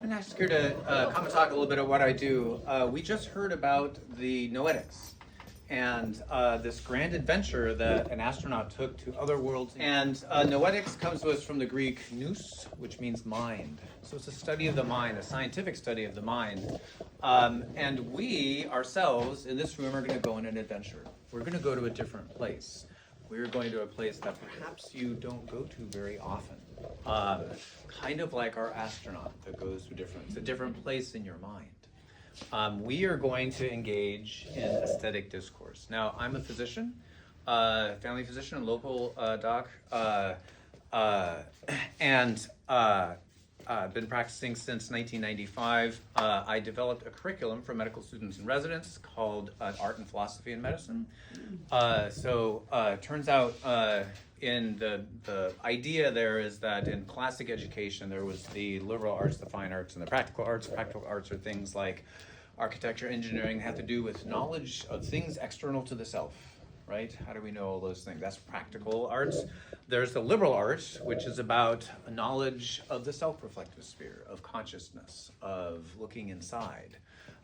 I'm going to ask her to come and talk a little bit about what I do. We just heard about the Noetics and this grand adventure that an astronaut took to other worlds. And Noetics comes to us from the Greek nous, which means mind. So it's a study of the mind, a scientific study of the mind. And we ourselves in this room are going to go on an adventure. We're going to go to a different place. We're going to a place that perhaps you don't go to very often. Kind of like our astronaut that goes to it's a different place in your mind. We are going to engage in aesthetic discourse. Now, I'm a physician, family physician, and local doc, and I've been practicing since 1995. I developed a curriculum for medical students and residents called Art and Philosophy in Medicine. It turns out in the idea there is that in classic education there was the liberal arts, the fine arts, and the practical arts. Practical arts are things like architecture, engineering, have to do with knowledge of things external to the self, right? How do we know all those things? That's practical arts. There's the liberal arts, which is about a knowledge of the self-reflective sphere, of consciousness, of looking inside.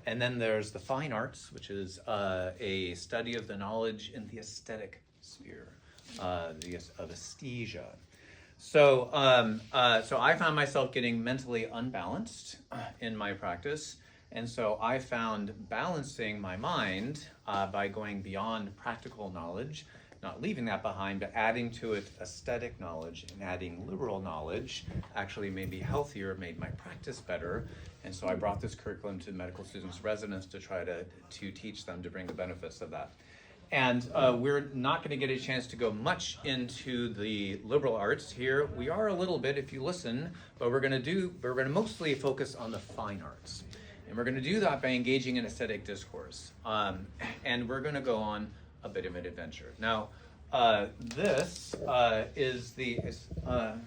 And then there's the fine arts, which is a study of the knowledge in the aesthetic sphere, of aesthesia. So I found myself getting mentally unbalanced in my practice. And so I found balancing my mind by going beyond practical knowledge, not leaving that behind, but adding to it aesthetic knowledge and adding liberal knowledge actually made me healthier, made my practice better. And so I brought this curriculum to medical students, residents to try to teach them to bring the benefits of that. And we're not going to get a chance to go much into the liberal arts here. We are a little bit if you listen, but we're going to mostly focus on the fine arts. And we're going to do that by engaging in aesthetic discourse. And we're going to go on a bit of an adventure. Now, this is the... there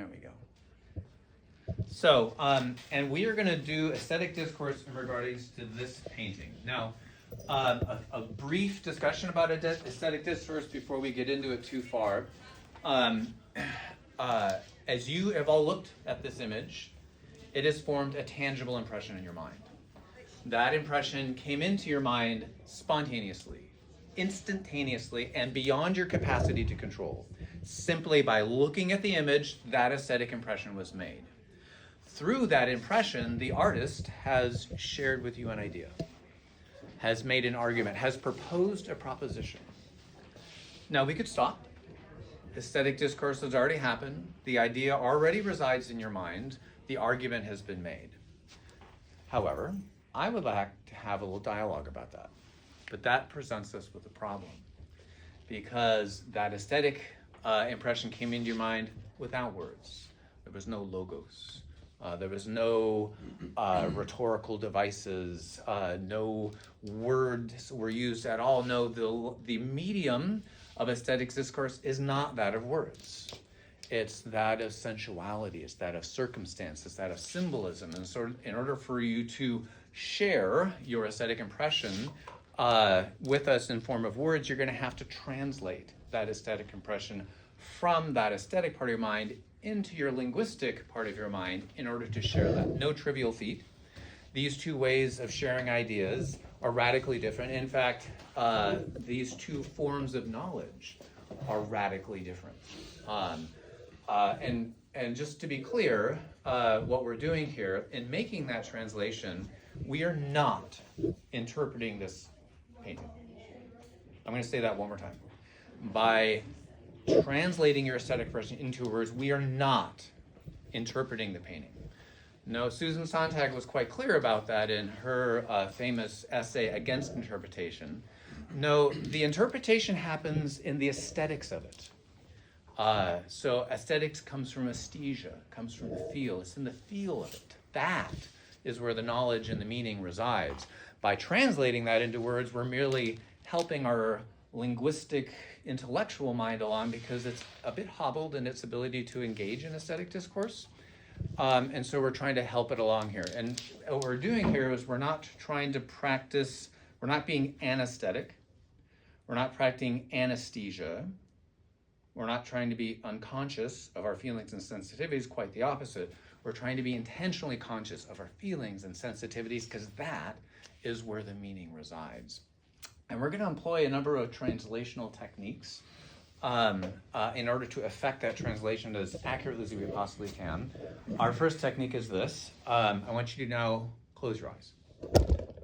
we go. So, and we are going to do aesthetic discourse in regards to this painting. Now, a brief discussion about aesthetic discourse before we get into it too far. As you have all looked at this image, it has formed a tangible impression in your mind. That impression came into your mind spontaneously, instantaneously, and beyond your capacity to control. Simply by looking at the image, that aesthetic impression was made. Through that impression, the artist has shared with you an idea, has made an argument, has proposed a proposition. Now, we could stop. Aesthetic discourse has already happened. The idea already resides in your mind. The argument has been made. However, I would like to have a little dialogue about that. But that presents us with a problem because that aesthetic impression came into your mind without words. There was no logos. There was no rhetorical devices. No words were used at all. No, the medium of aesthetic discourse is not that of words. It's that of sensuality. It's that of circumstance. It's that of symbolism. And so in order for you to share your aesthetic impression with us in form of words, you're going to have to translate that aesthetic impression from that aesthetic part of your mind into your linguistic part of your mind in order to share that. No trivial feat. These two ways of sharing ideas are radically different. In fact, these two forms of knowledge are radically different. And just to be clear, what we're doing here, in making that translation, we are not interpreting this painting. I'm going to say that one more time. By translating your aesthetic expression into words, we are not interpreting the painting. No, Susan Sontag was quite clear about that in her famous essay against interpretation. No, the interpretation happens in the aesthetics of it. So aesthetics comes from aesthesia, comes from the feel. It's in the feel of it. That is where the knowledge and the meaning resides. By translating that into words, we're merely helping our linguistic, intellectual mind along because it's a bit hobbled in its ability to engage in aesthetic discourse. And so we're trying to help it along here. And what we're doing here is we're not trying to practice, we're not being anesthetic. We're not practicing anesthesia. We're not trying to be unconscious of our feelings and sensitivities, quite the opposite. We're trying to be intentionally conscious of our feelings and sensitivities because that is where the meaning resides. And we're going to employ a number of translational techniques in order to effect that translation as accurately as we possibly can. Our first technique is this. I want you to now close your eyes.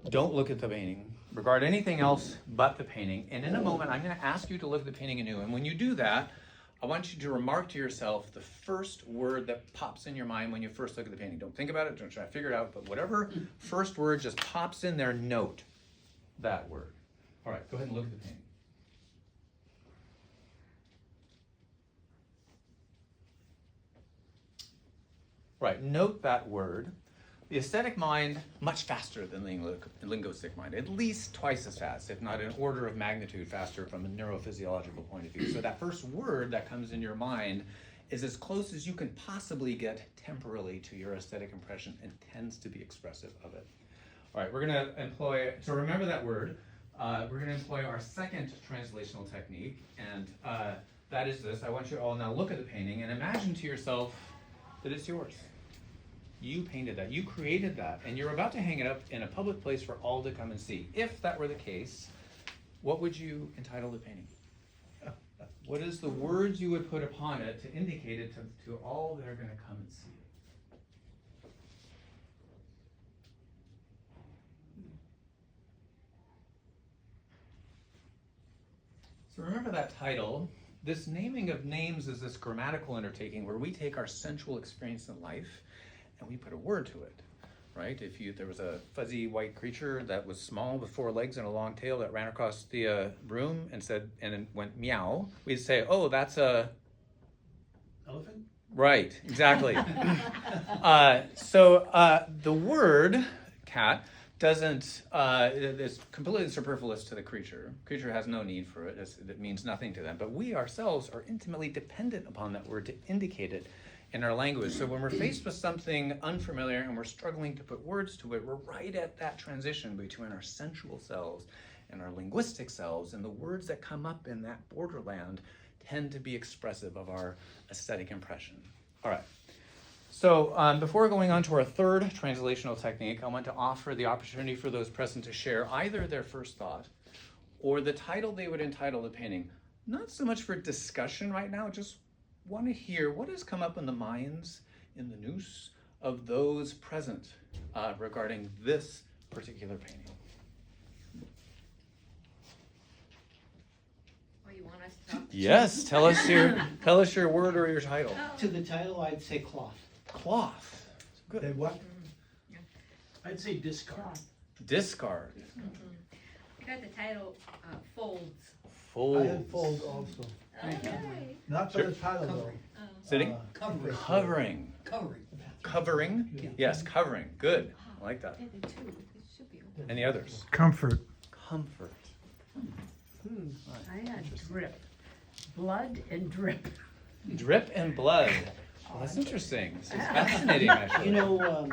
Don't look at the painting. Regard anything else but the painting. And in a moment, I'm going to ask you to look at the painting anew. And when you do that, I want you to remark to yourself the first word that pops in your mind when you first look at the painting. Don't think about it. Don't try to figure it out. But whatever first word just pops in there, note that word. All right, go ahead and look at the painting. Right, note that word. The aesthetic mind, much faster than the linguistic mind, at least twice as fast, if not an order of magnitude faster from a neurophysiological point of view. So that first word that comes in your mind is as close as you can possibly get temporally to your aesthetic impression and tends to be expressive of it. All right, we're going to employ, so remember that word. We're going to employ our second translational technique, and that is this. I want you all now look at the painting and imagine to yourself that it's yours. You painted that, you created that, and you're about to hang it up in a public place for all to come and see. If that were the case, what would you entitle the painting? What is the words you would put upon it to indicate it to all that are going to come and see it? So remember that title. This naming of names is this grammatical undertaking where we take our sensual experience in life and we put a word to it, right? If there was a fuzzy white creature that was small with 4 legs and a long tail that ran across the room and then went meow, we'd say, oh, that's a elephant? Right, exactly. So the word cat doesn't, it's completely superfluous to the creature. Creature has no need for it. It means nothing to them. But we ourselves are intimately dependent upon that word to indicate it in our language. So when we're faced with something unfamiliar and we're struggling to put words to it, we're right at that transition between our sensual selves and our linguistic selves, and the words that come up in that borderland tend to be expressive of our aesthetic impression. All right. So before going on to our third translational technique, I want to offer the opportunity for those present to share either their first thought or the title they would entitle the painting. Not so much for discussion right now, just want to hear what has come up in the minds, in the nous, of those present regarding this particular painting. Oh, you want us to talk? Yes, tell us your word or your title. To the title, I'd say cloth. Cloth. Good. Then what? I'd say discard. Discard. Got the title, folds. Folds. I had fold also. Okay. Not for the title though. Sitting? Covering. Covering. Covering. Covering? Yes, covering. Good. I like that. Yeah, the two, it should be open. Any others? Comfort. Comfort. I had drip, blood and drip. Drip and blood. Well, that's interesting. This is fascinating, actually. You know,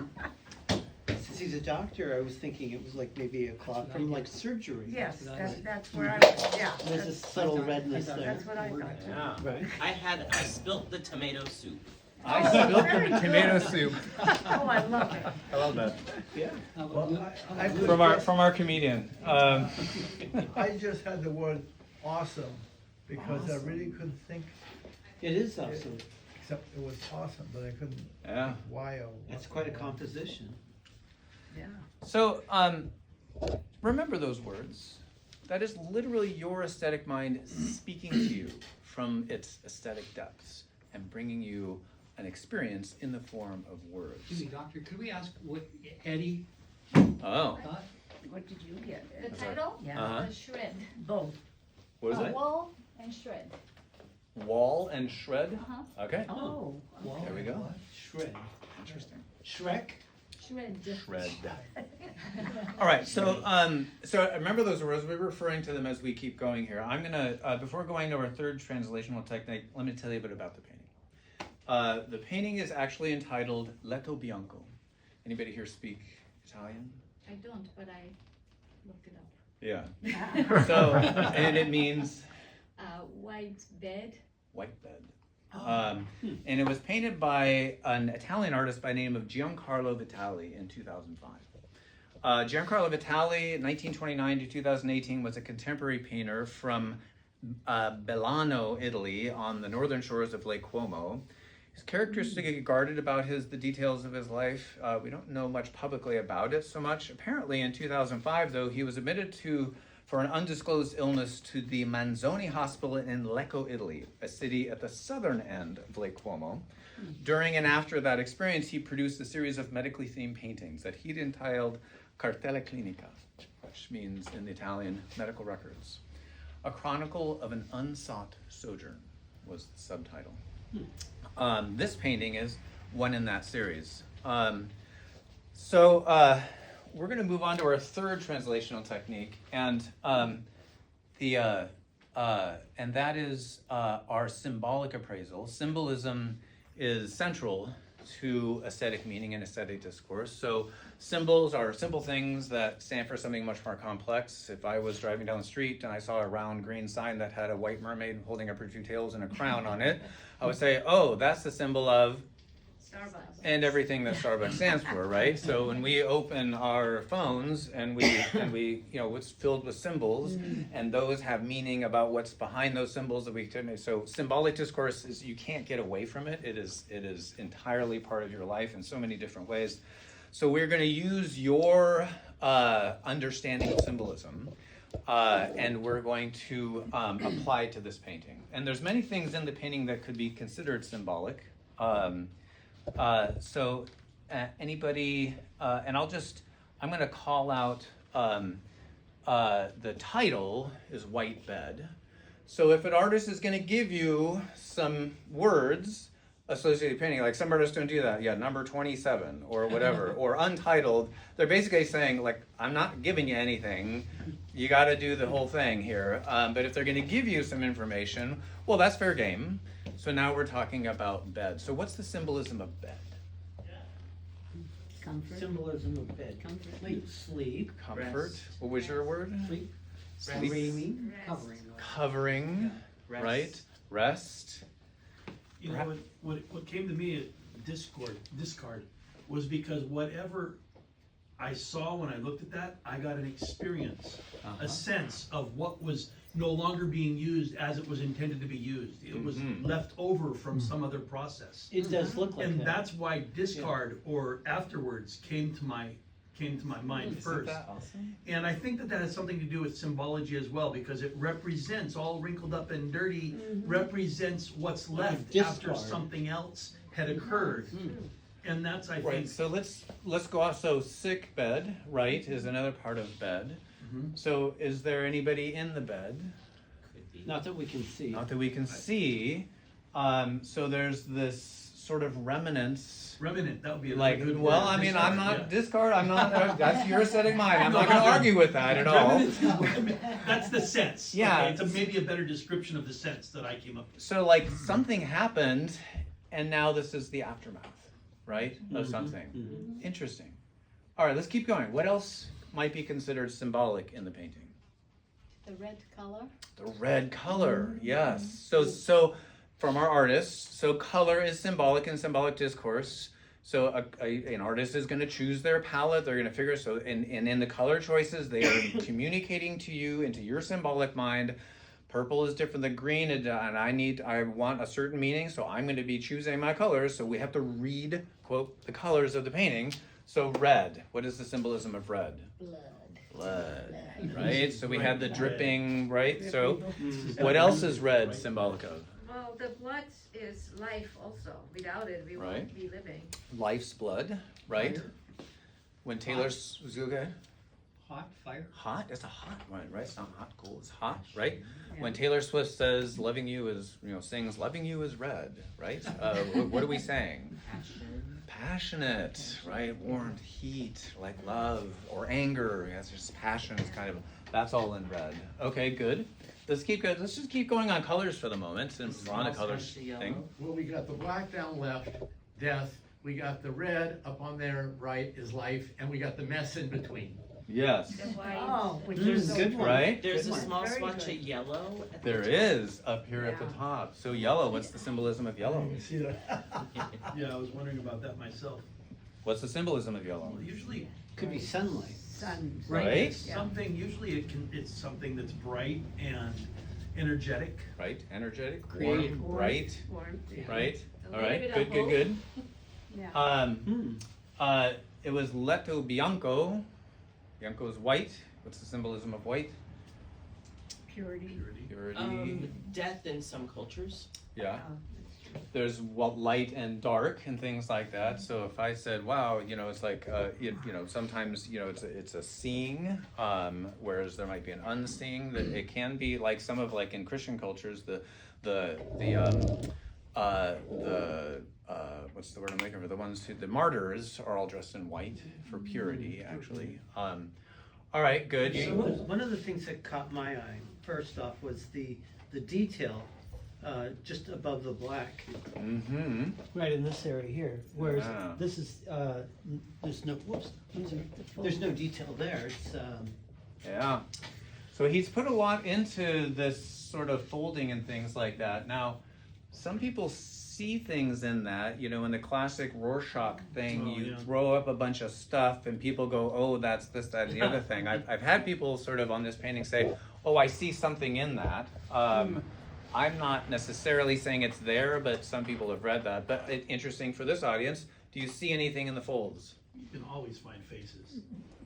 since he's a doctor, I was thinking it was like maybe a cloth from like surgery. Yes, that's where I was, yeah. There's a subtle redness there. That's what I thought too. Yeah. Right. I spilt the tomato soup. I spilled the tomato soup. Oh, I love it. I love that. Yeah. Well, I From our comedian. I just had the word awesome because I really couldn't think, It is awesome. except it was awesome, but I couldn't Yeah. think why or. That's quite a composition. Yeah. So, remember those words. That is literally your aesthetic mind speaking to you from its aesthetic depths and bringing you an experience in the form of words. Excuse me, doctor, could we ask what Eddie Oh, thought? What did you get? The title? Yeah, Uh-huh. Shred. both. what is it? Wall and shred. Wall and shred? Uh-huh. Okay, Oh, there we go. Shred. Interesting. Shrek. Shred. Shred. All right, so remember those words. We're referring to them as we keep going here. I'm gonna before going to our third translational technique, let me tell you a bit about the painting. The painting is actually entitled Letto Bianco. Anybody here speak Italian? I don't, but I looked it up. Yeah. So and it means White bed. White Bed. And it was painted by an Italian artist by the name of Giancarlo Vitali in 2005. Giancarlo Vitali, 1929 to 2018, was a contemporary painter from Belano, Italy, on the northern shores of Lake Como. He's characteristically guarded about the details of his life. We don't know much publicly about it so much. Apparently, in 2005, though, he was admitted for an undisclosed illness to the Manzoni Hospital in Lecco, Italy, a city at the southern end of Lake Como. During and after that experience, he produced a series of medically themed paintings that he'd entitled Cartella Clinica, which means in the Italian medical records. A Chronicle of an Unsought Sojourn was the subtitle. This painting is one in that series. We're going to move on to our third translational technique, and that is our symbolic appraisal. Symbolism is central to aesthetic meaning and aesthetic discourse. So symbols are simple things that stand for something much more complex. If I was driving down the street and I saw a round green sign that had a white mermaid holding up her two tails and a crown on it, I would say, oh, that's the symbol of Starbucks. and everything that Starbucks stands for, right? So when we open our phones and we it's filled with symbols, and those have meaning about what's behind those symbols that we can. So symbolic discourse is, you can't get away from it. It is entirely part of your life in so many different ways. So we're going to use your understanding of symbolism, and we're going to apply it to this painting. And there's many things in the painting that could be considered symbolic. Anybody, and I'm going to call out, the title is White Bed. So if an artist is going to give you some words associated with painting, like some artists don't do that, number 27 or whatever, or untitled, they're basically saying, like, I'm not giving you anything, you got to do the whole thing here. But if they're going to give you some information, well, that's fair game. So now we're talking about bed. So what's the symbolism of bed? Comfort. Symbolism of bed. Comfort. Sleep. Comfort. Rest. What was your word? Sleep. Sleep. Dreaming. Covering. Covering, Rest. right? Rest. You know, what came to me at discard was because whatever I saw when I looked at that, I got an experience, a sense of what was no longer being used as it was intended to be used. It was left over from some other process. It does look like And that. that's why discard or afterwards came to my mind first. Isn't that awesome? And I think that has something to do with symbology as well, because it represents, all wrinkled up and dirty, represents what's left after discard. something else had occurred. And that's, I Right, think, so let's go off. So sick bed, right, is another part of bed. So is there anybody in the bed? Could be. Not that we can see. Not that we can see. So there's this sort of remnants. remnant, that would be a Like, good well, word. I mean, I'm not Yeah. discard. I'm not. That's your aesthetic mind. I'm not going to argue with that at all. That's the sense. Yeah. Okay? It's maybe a better description of the sense that I came up with. So like something happened, and now this is the aftermath, right, of something. Interesting. All right, let's keep going. What else might be considered symbolic in the painting? The red color. The red color, yes. So from our artists, so color is symbolic in symbolic discourse. So an artist is going to choose their palette. They're going to figure, so and in the color choices, they are communicating to you into your symbolic mind. Purple is different than green, and I want a certain meaning, so I'm going to be choosing my colors. So we have to read, quote, the colors of the painting. So red, what is the symbolism of red? Blood, right? So we have the dripping, right? So what else is red symbolic of? Well, the blood is life also. Without it, we Right. won't be living. Life's blood, right? When Taylor's, okay, Hot fire? hot, it's a hot one, right? It's not hot, cool, it's hot, right? When Taylor Swift says loving you is, sings loving you is red, right? What are we saying? Passionate, right? Warmth, heat, like love or anger. Yes, just passion is kind of, that's all in red. Okay, good. Let's just keep going on colors for the moment, since we're on the colors thing. Well, we got the black down left, death. We got the red up on there right is life, and we got the mess in between. Yes. The white. Oh, which Mm, is good the one. Right? There's Good a one. small Very swatch good. of yellow at the There top. is up here at the Yeah. top. So yellow, what's the symbolism of yellow? You see that? Yeah, I was wondering about that myself. What's the symbolism of yellow? Well, usually, Could be sunlight. sun. Right? something, usually it's something that's bright and energetic. Right? Energetic? Creative. Warm, right? Warmth, yeah. Right? A All little right. bit Good, of good, hope. good. Yeah. It was Letto Bianco. Bianco is white. What's the symbolism of white? Purity. Purity. Death in some cultures. Yeah. Oh, that's true. There's light and dark and things like that. So if I said, "Wow," it's like sometimes it's a seeing, whereas there might be an unseeing. That it can be like some of like in Christian cultures, the what's the word I'm looking for? The ones the martyrs are all dressed in white for purity, actually. All right, good. So one of the things that caught my eye, first off, was the detail just above the black. Mm-hmm. Right in this area here, whereas Yeah. this is, there's no, whoops, there's no detail there, it's, Yeah. So he's put a lot into this sort of folding and things like that. Now, some people see things in that, in the classic Rorschach thing, Oh, you yeah. throw up a bunch of stuff and people go, oh, that's this, that, and the other thing. I've had people sort of on this painting say, oh, I see something in that. I'm not necessarily saying it's there, but some people have read that. But interesting for this audience, do you see anything in the folds? You can always find faces.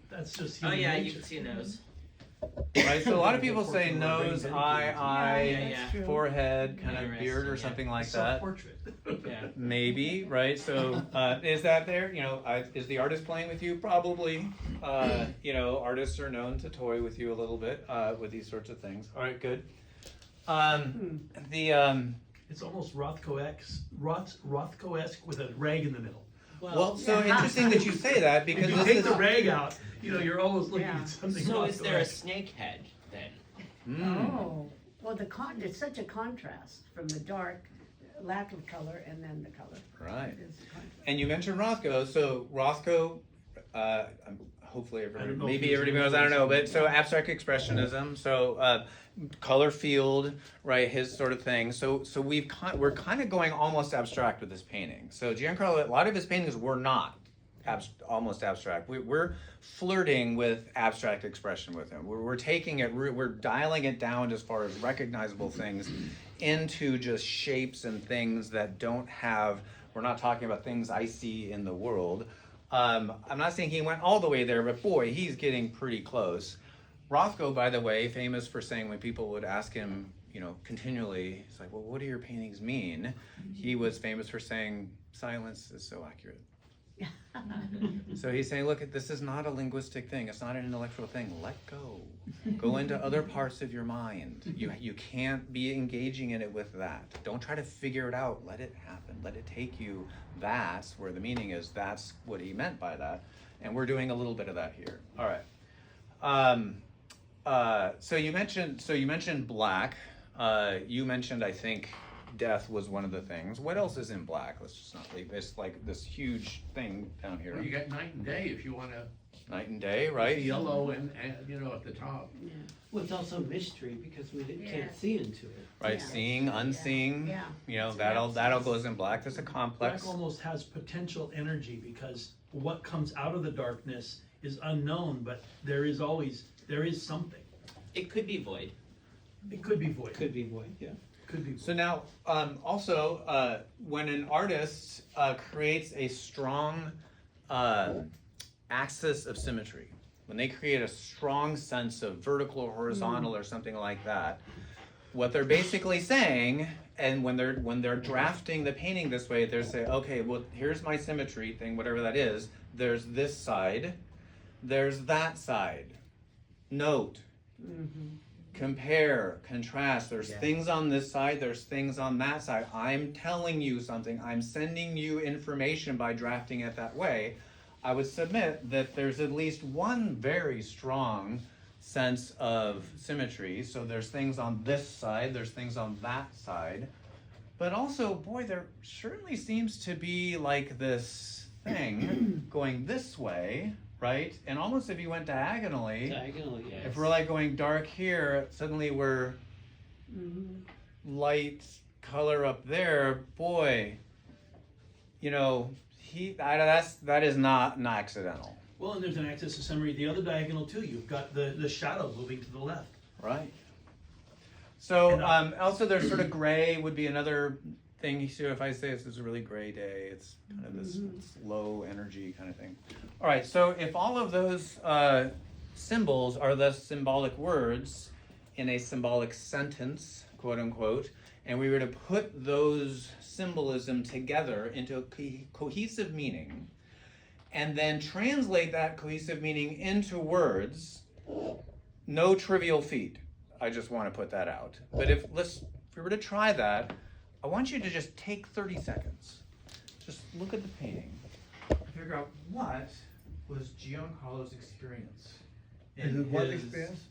That's just Oh human yeah, you nature. can see a nose. Right, so a lot of people say nose, eye, Yeah, that's true. forehead, kind of Interesting, beard or yeah. something like that. Self-portrait. Yeah. Maybe, right? So, is that there? Is the artist playing with you? Probably. Artists are known to toy with you a little bit with these sorts of things. All right, good. It's almost Rothko-esque with a rag in the middle. Well, so interesting that you say that because If you this take is. the rag out, you're almost looking Yeah. at something. So is there a Rothko-esque. snake head then? Oh, well, it's such a contrast from the dark lateral color and then the color. Right. It's a contrast. And you mentioned Rothko. So Rothko, hopefully I don't everybody, know if maybe he was everybody knows. I don't know, but influenced. so abstract expressionism. So color field, right? His sort of thing. So we're kind of going almost abstract with this painting. So Giancarlo, a lot of his paintings were not almost abstract. We're flirting with abstract expression with him. We're taking it. We're dialing it down as far as recognizable things into just shapes and things that don't have. We're not talking about things I see in the world. I'm not saying he went all the way there, but boy, he's getting pretty close. Rothko, by the way, famous for saying when people would ask him, continually, he's like, well, what do your paintings mean? He was famous for saying, silence is so accurate. So he's saying, look, this is not a linguistic thing. It's not an intellectual thing. Let go. Go into other parts of your mind. You can't be engaging in it with that. Don't try to figure it out. Let it happen. Let it take you. That's where the meaning is. That's what he meant by that. And we're doing a little bit of that here. All right. So you mentioned black. You mentioned, I think, death was one of the things. What else is in black? Let's just not leave. It's like this huge thing down here. Well, you got night and day if you wanna, Night and day, the right? yellow and, at the top. well, it's also mystery because we can't Yeah. see into it. Right, Yeah. seeing, unseeing. Yeah. That'll goes in black. There's a complex. Black almost has potential energy because what comes out of the darkness is unknown, but there is something. It could be void. It could be void. Could be void, yeah. Could be void. So now, also, when an artist creates a strong axis of symmetry, when they create a strong sense of vertical or horizontal or something like that, what they're basically saying, and when they're drafting the painting this way, they're saying, okay, well, here's my symmetry thing, whatever that is. There's this side, there's that side. Note. Compare, contrast. There's things on this side, there's things on that side. I'm telling you something. I'm sending you information by drafting it that way. I would submit that there's at least one very strong sense of symmetry. So there's things on this side, there's things on that side. But also, boy, there certainly seems to be like this thing going this way right? And almost if you went diagonally, Diagonally, yes. if we're like going dark here, suddenly we're light color up there. Boy, you know, that is not an accidental, Well, and there's an axis of summary, the other diagonal too, you've got the shadow moving to the left. right? So And, also there's sort of gray would be another thing. So if I say this is a really gray day, it's kind of this low energy kind of thing. All right, so if all of those symbols are thus symbolic words in a symbolic sentence, quote unquote, and we were to put those symbolism together into a cohesive meaning, and then translate that cohesive meaning into words, no trivial feat. I just want to put that out. But if we were to try that, I want you to just take 30 seconds. Just look at the painting. Figure out what was Giancarlo's experience. Is it what experience?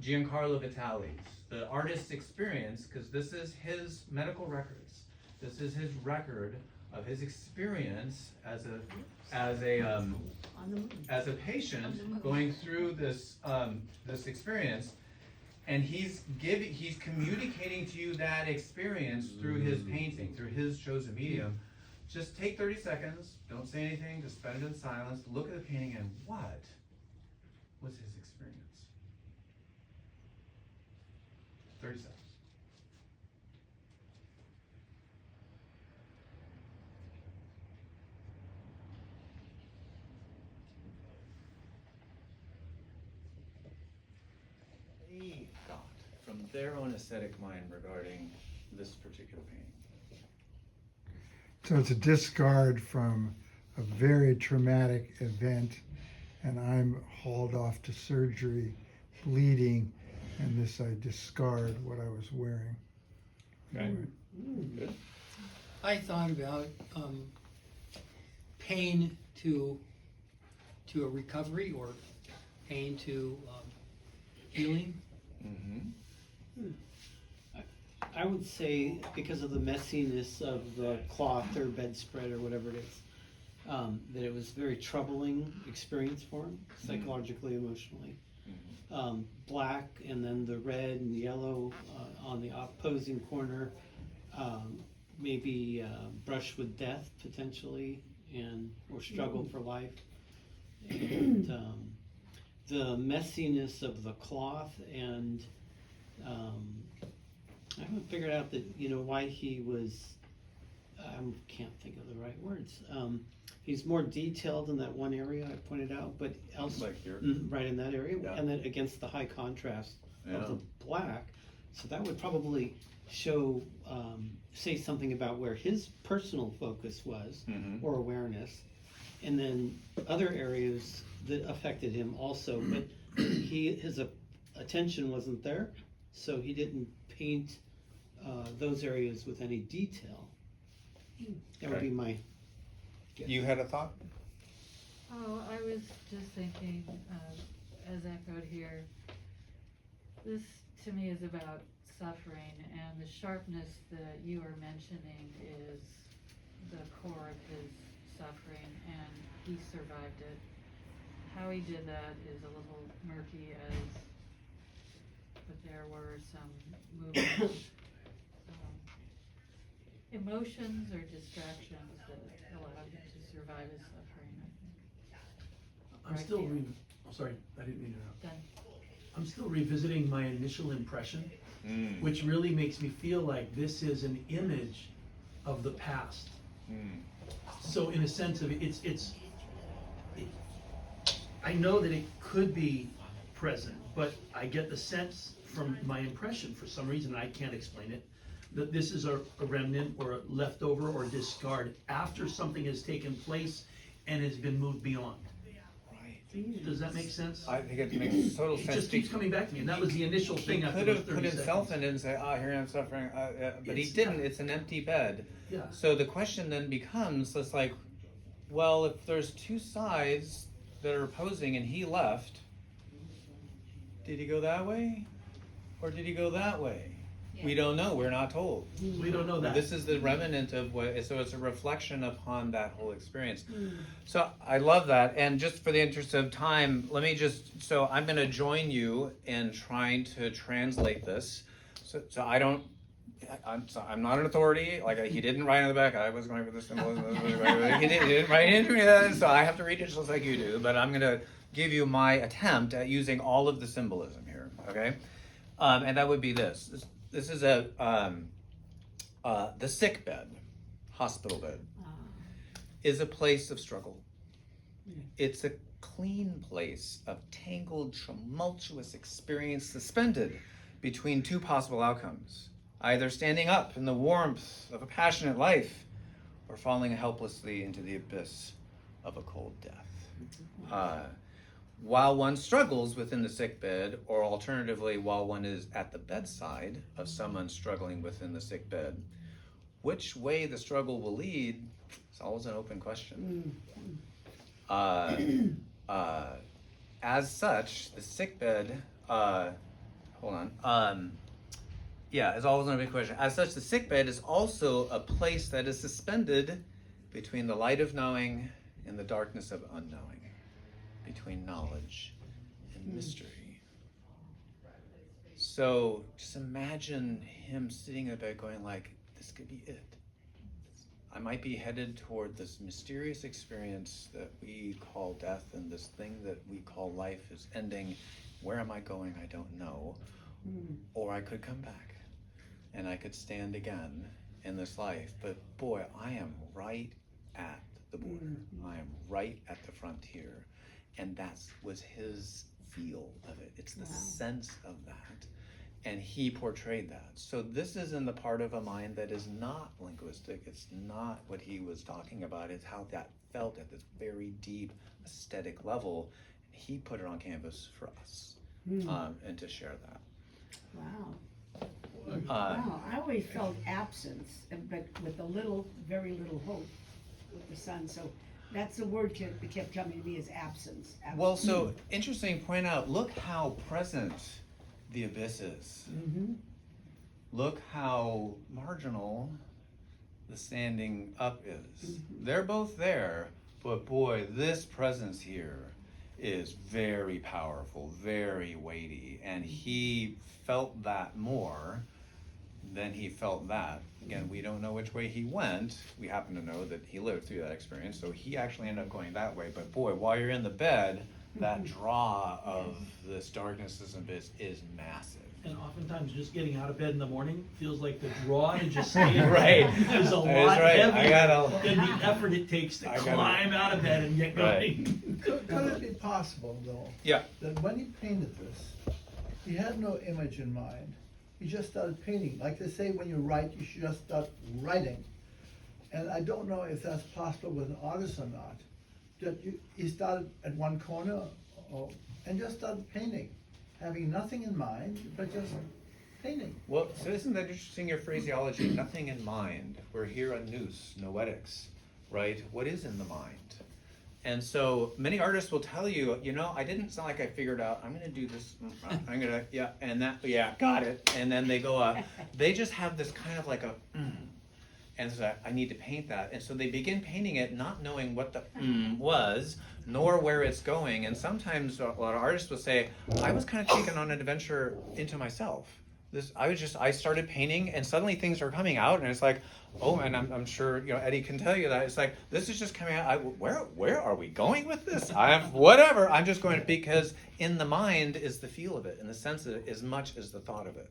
Giancarlo Vitali's, the artist's experience, because this is his medical records. This is his record of his experience as a patient going through this experience, and he's communicating to you that experience through his painting, through his chosen medium. Just take 30 seconds, don't say anything, just spend it in silence, look at the painting, and what was his experience? 30 seconds. They thought from their own aesthetic mind regarding this particular painting. So it's a discard from a very traumatic event, and I'm hauled off to surgery, bleeding, and this I discard what I was wearing. Okay. Good. I thought about pain to a recovery, or pain to healing. Mm-hmm. I would say because of the messiness of the cloth or bedspread or whatever it is, that it was a very troubling experience for him, psychologically, emotionally. Black and then the red and yellow on the opposing corner, maybe brush with death potentially, or struggle for life. And the messiness of the cloth, and I haven't figured out that, why he was, I can't think of the right words. He's more detailed in that one area I pointed out, but else, Like here. right in that area, Yeah. and then against the high contrast Yeah. of the black. So that would probably show, say something about where his personal focus was, Mhm. or awareness, and then other areas that affected him also, but his attention wasn't there, so he didn't paint those areas with any detail. That would Okay. be my guess. You had a thought? Oh, I was just thinking, as echoed here, this to me is about suffering, and the sharpness that you are mentioning is the core of his suffering, and he survived it. How he did that is a little murky, but there were some movement, emotions or distractions that allowed him to survive his suffering, I think. I'm still, sorry, I didn't mean to interrupt. Done. I'm still revisiting my initial impression, which really makes me feel like this is an image of the past. So in a sense of I know that it could be present, but I get the sense from my impression, for some reason I can't explain it, that this is a remnant or a leftover or discard after something has taken place and has been moved beyond. Right. Does that make sense? I think it makes total It sense. just keeps coming back to me, and that was the initial He thing after could those have 30 put himself seconds. in it and say, here I'm suffering, but he It's didn't. not. It's an empty bed. Yeah. So the question then becomes, it's like, well, if there's two sides that are opposing and he left, did he go that way? Or did he go that way? Yeah. We don't know. We're not told. We don't know that. This is the remnant of what, so it's a reflection upon that whole experience. So I love that. And just for the interest of time, let me just, so I'm going to join you in trying to translate this. So I don't, I'm not an authority. Like he didn't write on the back. I was going for the symbolism. He didn't write into it, so I have to read it just like you do. But I'm going to give you my attempt at using all of the symbolism here. Okay, and that would be this. This is the sick bed, hospital bed, is a place of struggle. It's a clean place of tangled, tumultuous experience suspended between two possible outcomes. Either standing up in the warmth of a passionate life or falling helplessly into the abyss of a cold death. While one struggles within the sick bed, or alternatively, while one is at the bedside of someone struggling within the sick bed, which way the struggle will lead is always an open question. As such, the sick bed, is always a big question. As such, the sickbed is also a place that is suspended between the light of knowing and the darkness of unknowing, between knowledge and mystery. So just imagine him sitting in the bed going like, this could be it. I might be headed toward this mysterious experience that we call death, and this thing that we call life is ending. Where am I going? I don't know. Or I could come back. And I could stand again in this life. But boy, I am right at the border. I am right at the frontier. And that was his feel of it. It's the sense of that. And he portrayed that. So this is in the part of a mind that is not linguistic. It's not what he was talking about. It's how that felt at this very deep aesthetic level. He put it on canvas for us and to share that. Wow. Wow, I always felt absence, but with very little hope with the sun. So that's the word that kept coming to me is absence. Well, so interesting to point out, look how present the abyss is. Look how marginal the standing up is. They're both there, but boy, this presence here is very powerful, very weighty, and he felt that more than he felt that. Again, we don't know which way he went. We happen to know that he lived through that experience, so he actually ended up going that way. But boy, while you're in the bed, that draw of this darkness, this abyss, is massive. And oftentimes just getting out of bed in the morning feels like the draw to just stay in Right. bed is a lot right. heavier than the effort it takes to climb out of bed and get going. Could it be possible, though, Yeah. that when he painted this, he had no image in mind? He just started painting. Like they say, when you write, you should just start writing. And I don't know if that's possible with an artist or not. That he started at one corner and just started painting, having nothing in mind, but just painting. Well, so isn't that interesting, your phraseology? Nothing in mind. We're here on Nous, Noetics, right? What is in the mind? And so many artists will tell you, I didn't sound like I figured out, I'm going to do this, I'm going to, got it. And then they go, they just have this kind of like a, and so I need to paint that. And so they begin painting it not knowing what the was, nor where it's going. And sometimes a lot of artists will say, I was kind of taken on an adventure into myself. I started painting and suddenly things are coming out and it's like, oh, and I'm sure, Eddie can tell you that. It's like, this is just coming out. Where are we going with this? Whatever. I'm just going to, because in the mind is the feel of it and the sense of it as much as the thought of it.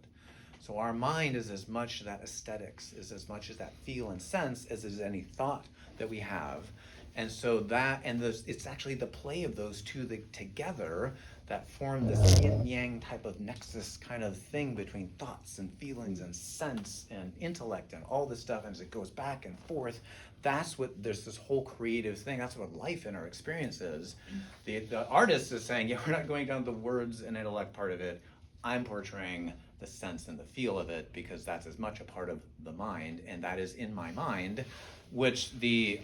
So our mind is as much that aesthetics, is as much as that feel and sense as is any thought that we have. And so that, and it's actually the play of those two together that form this yin-yang type of nexus kind of thing between thoughts and feelings and sense and intellect and all this stuff, and as it goes back and forth, that's what, there's this whole creative thing, that's what life in our experience is. The artist is saying, we're not going down the words and intellect part of it, I'm portraying the sense and the feel of it, because that's as much a part of the mind, and that is in my mind, which the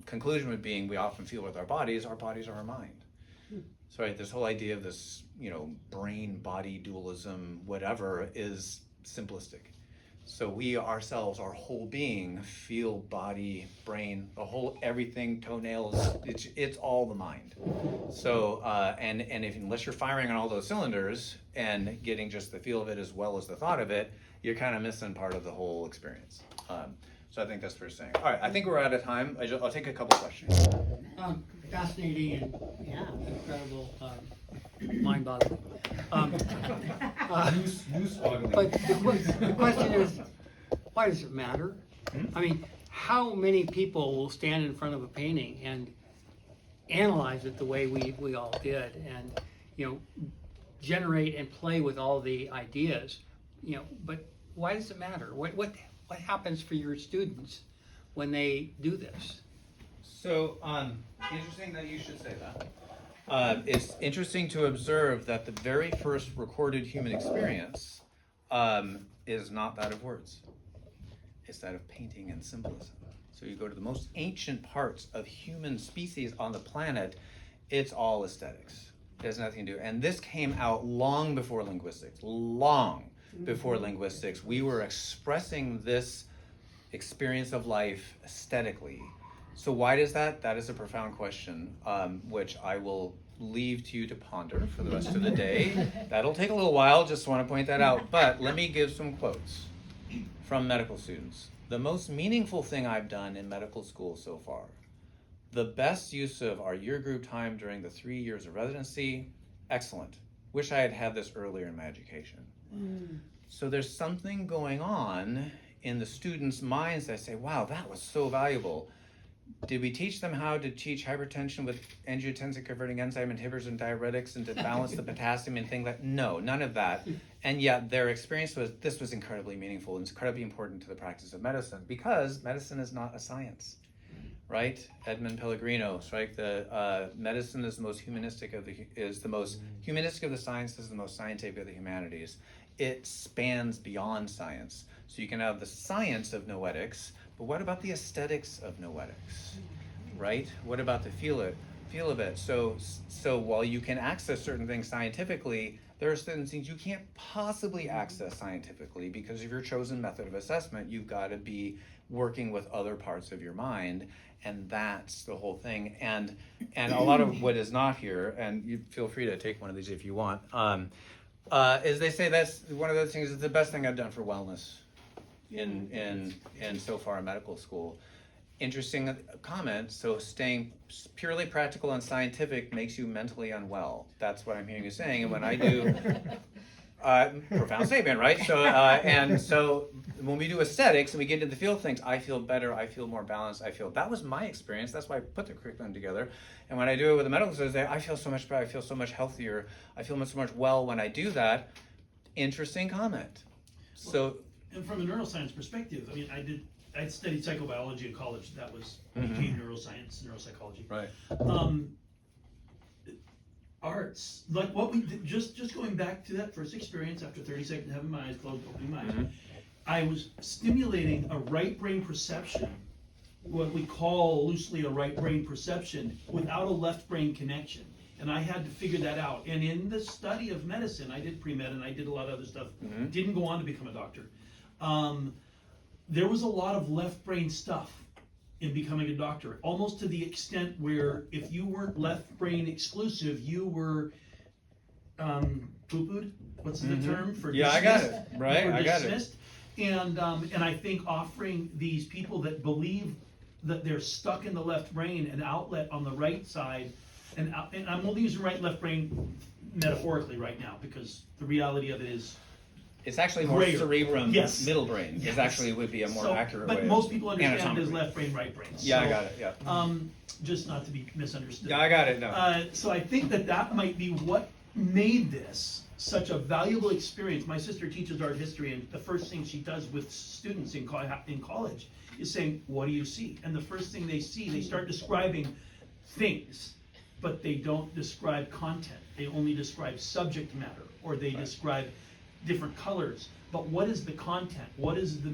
conclusion would being we often feel with our bodies are our mind. So this whole idea of this, brain-body dualism, whatever, is simplistic. So we ourselves, our whole being, feel, body, brain, the whole everything, toenails, it's all the mind. So and if unless you're firing on all those cylinders and getting just the feel of it as well as the thought of it, you're kind of missing part of the whole experience. So I think that's what you're saying. All right, I think we're out of time. I'll take a couple questions. Fascinating and Yeah. incredible, mind-boggling. News-boggling. But the question is, why does it matter? I mean, how many people will stand in front of a painting and analyze it the way we all did, and generate and play with all the ideas, But why does it matter? What happens for your students when they do this? So, interesting that you should say that. It's interesting to observe that the very first recorded human experience is not that of words. It's that of painting and symbolism. So you go to the most ancient parts of human species on the planet, it's all aesthetics. It has nothing to do. And this came out long before linguistics. Long before linguistics. We were expressing this experience of life aesthetically. So why does that? That is a profound question, which I will leave to you to ponder for the rest of the day. That'll take a little while, just want to point that out. But let me give some quotes from medical students. The most meaningful thing I've done in medical school so far, the best use of our year group time during the 3 years of residency, excellent. Wish I had had this earlier in my education. So there's something going on in the students' minds that say, wow, that was so valuable. Did we teach them how to teach hypertension with angiotensin converting enzyme inhibitors and diuretics and to balance the potassium and things like that? No, none of that. And yet their experience was, this was incredibly meaningful and incredibly important to the practice of medicine, because medicine is not a science, right? Edmund Pellegrino, right? The medicine is the most humanistic of the sciences, the most scientific of the humanities. It spans beyond science. So you can have the science of noetics, but what about the aesthetics of noetics, right? What about the feel of it? So while you can access certain things scientifically, there are certain things you can't possibly access scientifically because of your chosen method of assessment. You've got to be working with other parts of your mind, and that's the whole thing. And a lot of what is not here, and you feel free to take one of these if you want, is they say that's one of those things is the best thing I've done for wellness in so far in medical school. Interesting comment. So staying purely practical and scientific makes you mentally unwell. That's what I'm hearing you saying. And when I do, profound statement, right? So and so when we do aesthetics and we get into the field of things, I feel better. I feel more balanced. That was my experience. That's why I put the curriculum together. And when I do it with the medical students, I feel so much better. I feel so much healthier. I feel so much well when I do that. Interesting comment. So. And from a neuroscience perspective, I mean, I studied psychobiology in college. That was became neuroscience, neuropsychology. Right. Arts, like what we did, just going back to that first experience after 30 seconds, having my eyes closed, opening my eyes, I was stimulating a right brain perception, what we call loosely a right brain perception, without a left brain connection. And I had to figure that out. And in the study of medicine, I did pre-med and I did a lot of other stuff. Didn't go on to become a doctor. There was a lot of left brain stuff in becoming a doctor, almost to the extent where if you weren't left brain exclusive, you were poo-pooed. What's the term for? Yeah, dismissed? I got it. Right, I got it. And I think offering these people that believe that they're stuck in the left brain an outlet on the right side, and I'm only using right left brain metaphorically right now because the reality of it is. It's actually more Greater. cerebrum, Yes. middle brain. Yes. Is actually would be a more accurate way. But most people understand it as anatomically. left brain, right brain. Yeah, I So, got it. Yeah. Just not to be misunderstood. Yeah, I got it. No. So I think that might be what made this such a valuable experience. My sister teaches art history, and the first thing she does with students in college is saying, "What do you see?" And the first thing they see, they start describing things, but they don't describe content. They only describe subject matter, or they describe different colors. But what is the content? What is the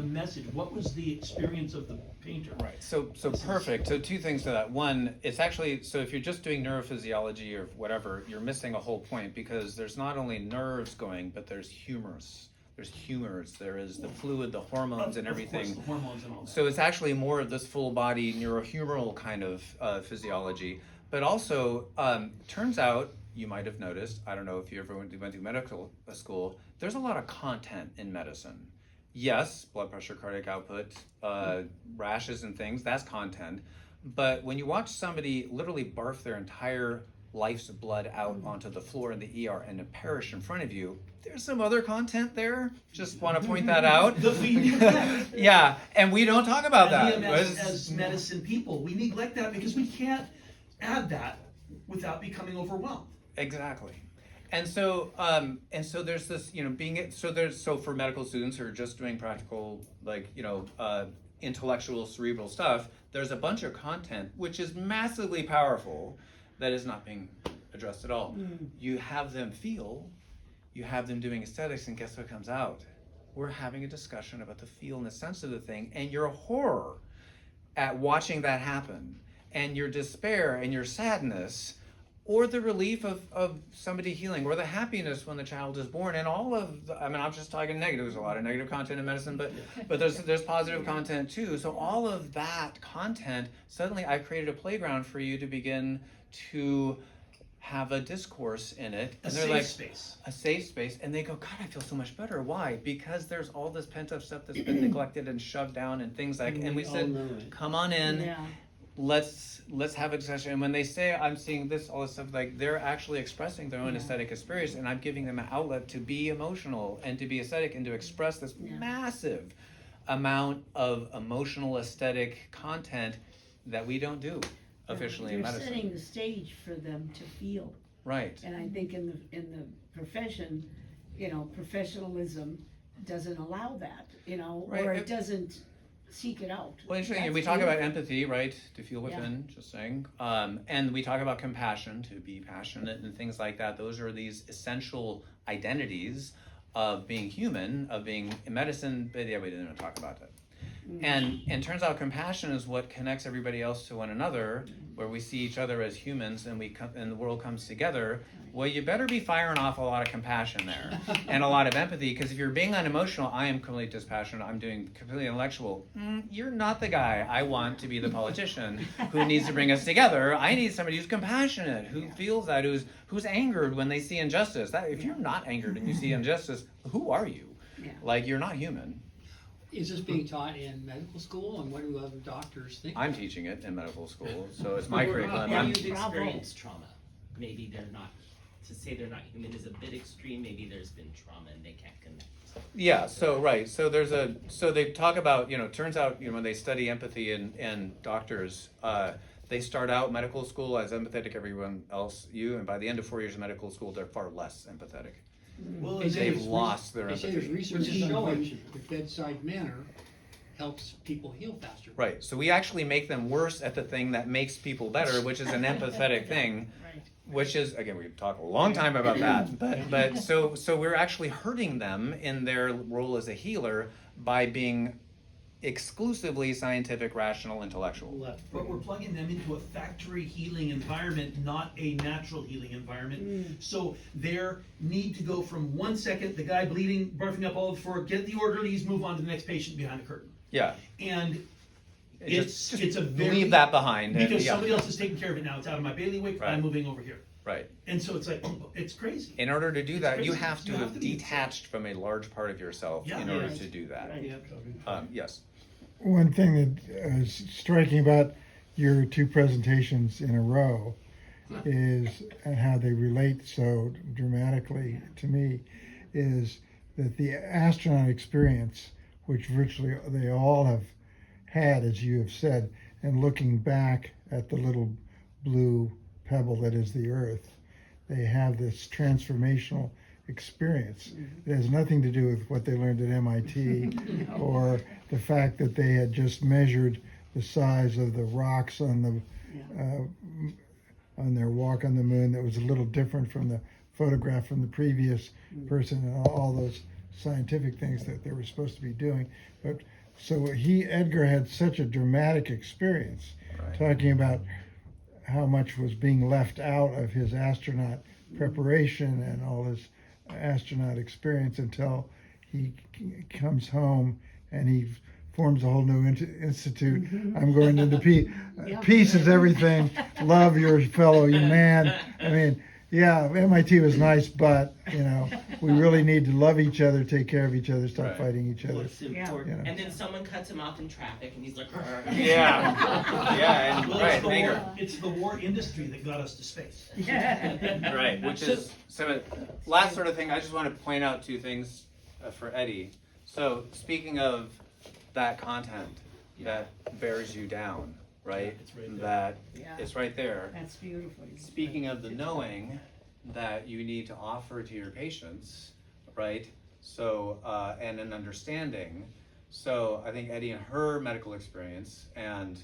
message? What was the experience of the painter? Right. So perfect. So two things to that. One, it's actually, so if you're just doing neurophysiology or whatever, you're missing a whole point, because there's not only nerves going, but there's humors. there's humors, there is the fluid, the hormones, and Of course, everything. the hormones and all that. So it's actually more of this full body neurohumoral kind of physiology. But also, turns out, you might have noticed, I don't know if you ever went to medical school, there's a lot of content in medicine. Yes, blood pressure, cardiac output, rashes and things, that's content. But when you watch somebody literally barf their entire life's blood out onto the floor in the ER and perish in front of you, there's some other content there. Just want to point that out. That we neglect. Yeah, and we don't talk about that. And as medicine people, we neglect that because we can't add that without becoming overwhelmed. Exactly. And so there's this, so for medical students who are just doing practical, intellectual, cerebral stuff, there's a bunch of content which is massively powerful that is not being addressed at all. You have them feel, you have them doing aesthetics, and guess what comes out? We're having a discussion about the feel and the sense of the thing, and your horror at watching that happen, and your despair and your sadness, or the relief of somebody healing, or the happiness when the child is born, and all of I'm just talking negative. There's a lot of negative content in medicine, but there's positive content too. So all of that content, suddenly I've created a playground for you to begin to have a discourse in it. A And they're safe like, space. a safe space, and they go, God, I feel so much better. Why? Because there's all this pent up stuff that's been neglected and shoved down and things like, and we all said, know it. come on in. Yeah. Let's have a discussion. And when they say I'm seeing this, all this stuff, like they're actually expressing their own aesthetic experience, and I'm giving them an outlet to be emotional and to be aesthetic and to express this massive amount of emotional aesthetic content that we don't do officially in You're medicine. setting the stage for them to feel. Right. And I think in the profession, professionalism doesn't allow that, Right. or it doesn't seek it out. Well, interesting. That's We talk about beautiful. empathy, right? To feel within, just saying. And we talk about compassion, to be passionate and things like that. Those are these essential identities of being human, of being in medicine. But yeah, we didn't talk about that. And turns out compassion is what connects everybody else to one another, where we see each other as humans and and the world comes together. Well, you better be firing off a lot of compassion there and a lot of empathy, because if you're being unemotional, I am completely dispassionate, I'm doing completely intellectual, you're not the guy I want to be the politician who needs to bring us together. I need somebody who's compassionate, who feels that, who's angered when they see injustice. That if you're not angered and you see injustice, who are you? Yeah. Like, you're not human. Is this being taught in medical school, and what do other doctors think? I'm teaching it in medical school, so it's my curriculum. Or I'm- you've Bravo. experienced trauma. Maybe they're not, to say they're not human is a bit extreme. Maybe there's been trauma and they can't connect. Yeah, so right, so they talk about, turns out, when they study empathy in doctors, they start out medical school as empathetic everyone else, and by the end of 4 years of medical school, they're far less empathetic. Well, They say They've lost their They say there's empathy. research showing the bedside manner helps people heal faster. Right, so we actually make them worse at the thing that makes people better, which is an empathetic thing. Right. Which is, again, we could talk a long time about that, but so we're actually hurting them in their role as a healer by being exclusively scientific, rational, intellectual. Left. But we're plugging them into a factory healing environment, not a natural healing environment. So their need to go from 1 second, the guy bleeding, barfing up all the floor, get the orderlies, move on to the next patient behind the curtain. Yeah, And just it's a very, leave that behind. because yeah. somebody else is taking care of it now. It's out of my bailiwick. Right. I'm moving over here. Right. And so it's like, it's crazy. In order to do that, you crazy. have to You have have to be detached from a large part of yourself Yeah. in order Right. to do that. Right. Yep. Yes. One thing that is striking about your two presentations in a row is, and how they relate so dramatically to me, is that the astronaut experience, which virtually they all have had, as you have said, and looking back at the little blue pebble that is the Earth, they have this transformational experience. It has nothing to do with what they learned at MIT or the fact that they had just measured the size of the rocks on their walk on the moon that was a little different from the photograph from the previous person, and all those scientific things that they were supposed to be doing. But so Edgar had such a dramatic experience, talking about how much was being left out of his astronaut preparation and all his astronaut experience until he comes home and he forms a whole new institute. I'm going into peace. Yeah. Peace is everything. Love your fellow man. I mean, yeah, MIT was nice, but you know, we really need to love each other, take care of each other, stop Right. fighting each Well, other. it's Yeah. important. You know. And then someone cuts him off in traffic and he's like, Yeah. Yeah, and Well, right, it's the anger. war, it's the war industry that got us to space. Right, which is so. Last sort of thing, I just want to point out two things for Eddie. So speaking of that content that bears you down, right? It's right there. That Yeah. it's right there. That's beautiful. Speaking of the knowing that you need to offer to your patients, right? So, and an understanding. So I think Eddie and her medical experience and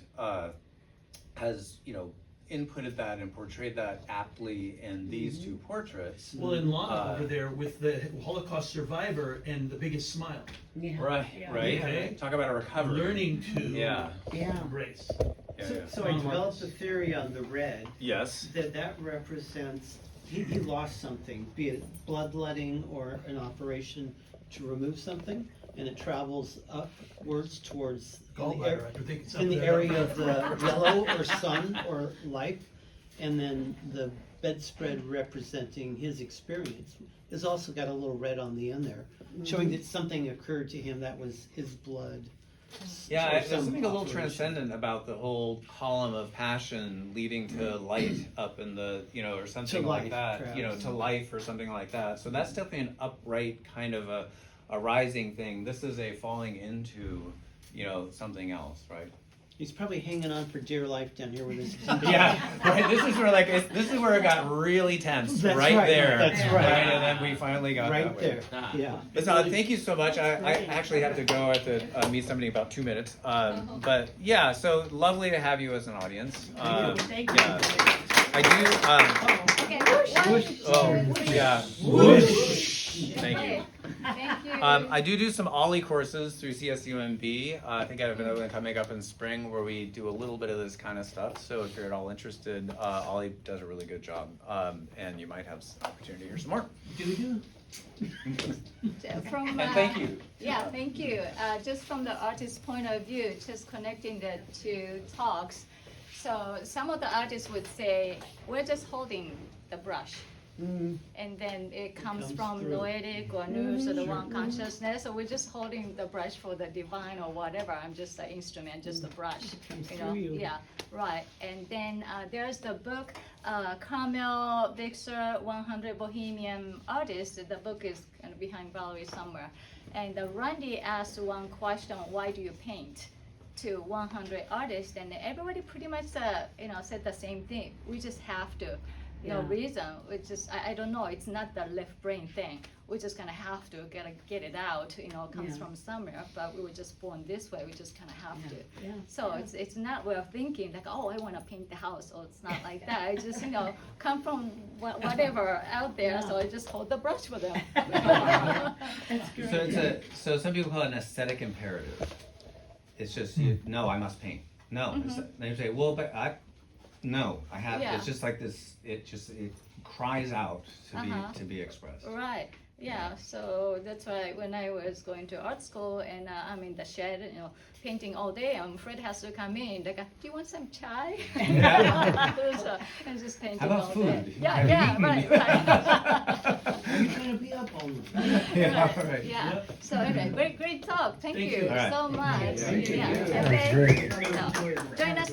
has, you know, inputted that and portrayed that aptly in these two portraits. Well, in Lana Uh, over there with the Holocaust survivor and the biggest smile, Yeah. Right, Yeah. right? Okay. Talk about a recovery. learning to Yeah. Yeah. embrace. Yeah, So, yeah. so I developed a theory on the red Yes. that represents, he lost something, be it bloodletting or an operation to remove something, and it travels upwards towards Gallbladder, I think it's in the up there. area of the yellow or sun or life, and then the bedspread representing his experience has also got a little red on the end there, showing that something occurred to him that was his blood. Yeah, or there's some something a little operation. transcendent about the whole column of passion leading to light up in the, you know, or something like life, that, you know, perhaps. to life or something like that. So that's definitely an upright kind of a rising thing. This is a falling into, you know, something else, right? He's probably hanging on for dear life down here with his. Yeah, right. This is where this is where it got really tense, That's right, right, there. that's right. And then we finally got Right that way. there, Ah. yeah. Listen, thank you so much. I actually have to go. I have to meet somebody in about 2 minutes. But yeah, so lovely to have you as an audience. Thank you. Yeah. I do. Okay, one, Oh, two, yeah. Whoosh. Thank you. Okay, thank you. I do some OLLI courses through CSUMB. I think I've been coming up in spring where we do a little bit of this kind of stuff. So if you're at all interested, OLLI does a really good job. And you might have an opportunity to hear some more. From, And thank you. Yeah, thank you. Just from the artist's point of view, just connecting the two talks. So some of the artists would say, we're just holding the brush. And then it comes from through. noetic or nous or the one consciousness. So we're just holding the brush for the divine or whatever. I'm just an instrument, just a brush. comes You know, through you. yeah, right. And then there's the book, Carmel Vixer, 100 Bohemian Artists. The book is kind of behind Valerie somewhere. And Randy asked one question: why do you paint? To 100 artists, and everybody pretty much, you know, said the same thing. We just have to. No Yeah. reason. We just, I don't know. It's not the left brain thing. We just kind of have to get it out. You know, it comes Yeah. from somewhere. But we were just born this way. We just kind of have to. Yeah. So it's not way of thinking like, oh, I want to paint the house. Or it's not like that. It just, you know, come from whatever out there. So I just hold the brush for them. That's great. So so some people call it an aesthetic imperative. It's just no, I must paint. No, they say, well, but I have. Yeah. It's just like this. It cries out Uh-huh. to be expressed. Right. Yeah. So that's why when I was going to art school and I'm in the shed, you know, painting all day, Fred has to come in. Like, do you want some chai? So, and just painting How about all food? day. Yeah. Right. You're gonna be up all night. Yeah, right. Yeah. So anyway, great talk. Thank Thank you you. All right. so much. Thank you. Yeah. That was Okay. great. So, join us next.